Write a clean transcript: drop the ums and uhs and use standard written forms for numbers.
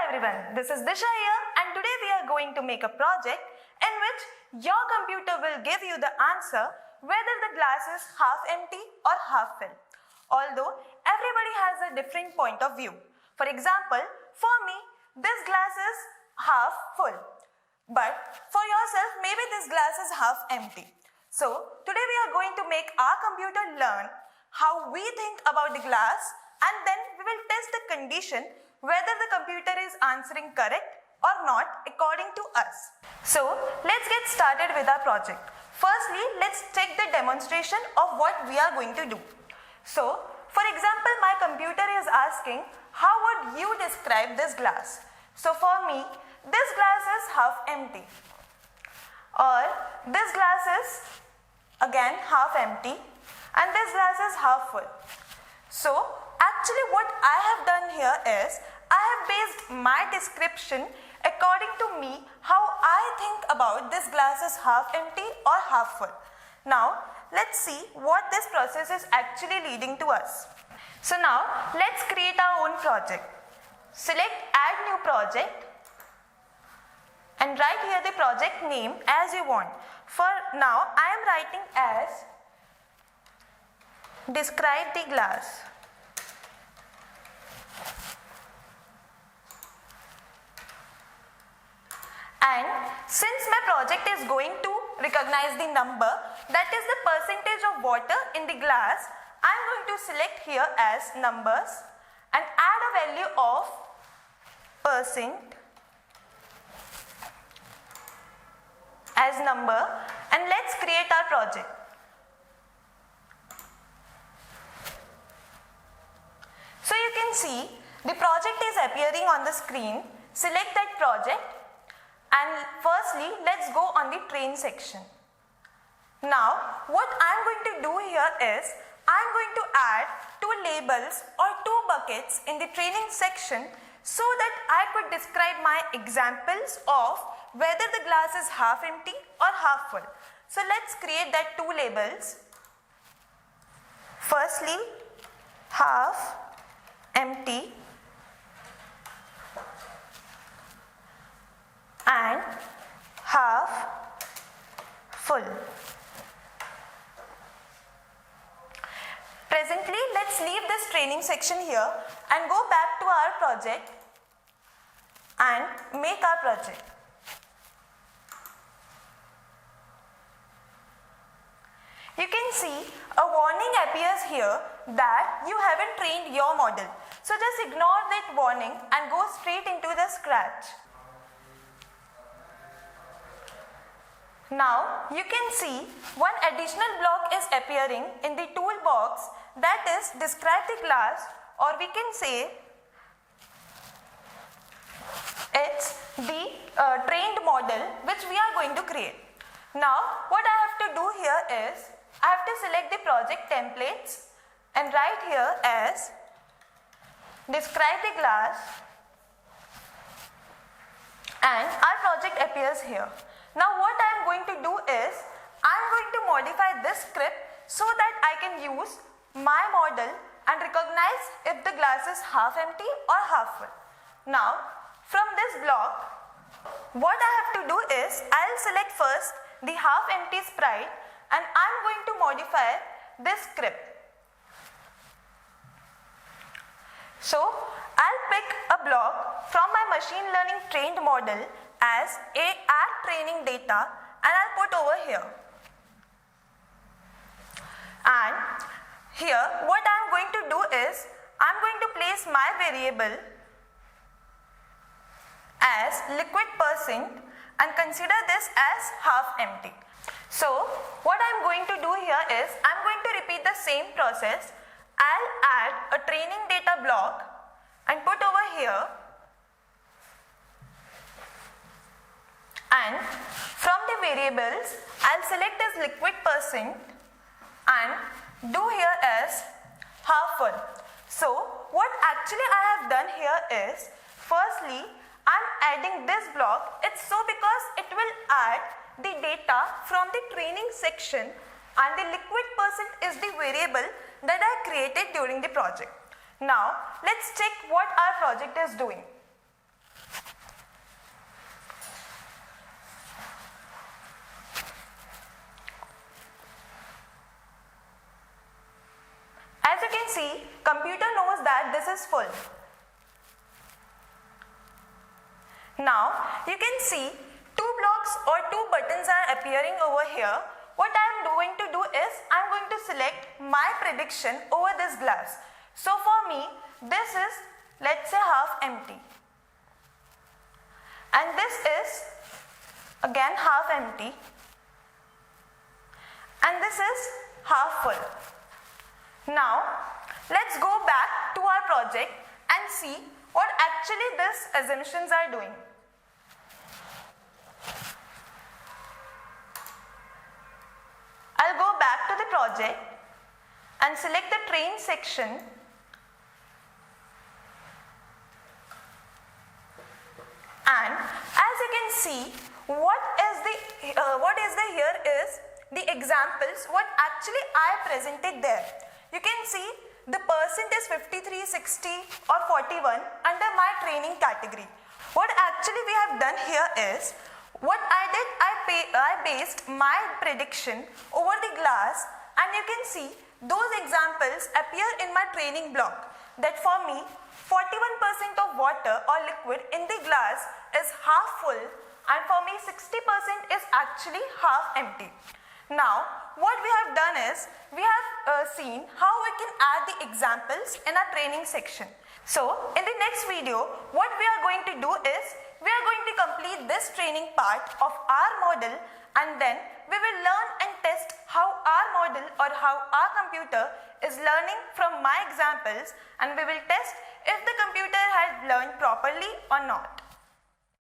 everyone, this is Disha here and today we are going to make a project in which your computer will give you the answer whether the glass is half empty or half full. Although everybody has a different point of view. For example, for me, this glass is half full. But for yourself, maybe this glass is half empty. So today we are going to make our computer learn how we think about the glass, and then we will test the condition whether the computer is answering correct or not according to us. So let's get started with our project. Firstly, let's check the demonstration of what we are going to do. So for example, my computer is asking how would you describe this glass. So for me, this glass is half empty, or this glass is again half empty, and this glass is half full. So actually what I have done here is I have based my description according to me how I think about this glass is half empty or half full. Now let's see what this process is actually leading to us. So now let's create our own project. Select add new project and write here the project name as you want. For now I am writing as describe the glass. And since my project is going to recognize the number, that is the percentage of water in the glass, I am going to select here as numbers and add a value of percent as number, and let's create our project. So you can see the project is appearing on the screen. Select that project and firstly let's go on the train section. Now what I am going to do here is I am going to add two labels or two buckets in the training section so that I could describe my examples of whether the glass is half empty or half full. So let's create that two labels. Firstly, half empty and half full. Presently, let's leave this training section here and go back to our project and make our project. You can see a warning appears here that you haven't trained your model. So just ignore that warning and go straight into the scratch. Now you can see one additional block is appearing in the toolbox, that is describe the glass, or we can say it's the trained model which we are going to create. Now what I have to do here is I have to select the project templates and write here as describe the glass, and our project appears here. Now what I am going to do is I am going to modify this script so that I can use my model and recognize if the glass is half empty or half full. Now from this block, what I have to do is I will select first the half empty sprite and I am going to modify this script. So I'll pick a block from my machine learning trained model as add training data and I'll put over here. And here what I'm going to do is I'm going to place my variable as liquid percent and consider this as half empty. So what I'm going to do here is I'm going to repeat the same process. I'll add a training data block and put over here, and from the variables I'll select as liquid percent and do here as half full. So what actually I have done here is firstly I'm adding this block. It's so because it will add the data from the training section and the liquid percent is the variable that I created during the project. Now let's check what our project is doing. this is full. Now you can see two blocks or two buttons are appearing over here. What I am going to do is I am going to select my prediction over this glass. So for me this is, let's say, half empty, and this is again half empty, and this is half full. Now let's go back to our project and see what actually these assumptions are doing. I'll go back to the project and select the train section, and as you can see, what is here is the examples what actually I presented there. You can see the percent is 53, 60 or 41 under my training category. What actually we have done here is, what I did, I based my prediction over the glass, and you can see those examples appear in my training block, that for me 41% of water or liquid in the glass is half full, and for me 60% is actually half empty. Now what we have done is, we have seen how we can add the examples in our training section. So in the next video, what we are going to do is, we are going to complete this training part of our model, and then we will learn and test how our model or how our computer is learning from my examples, and we will test if the computer has learned properly or not.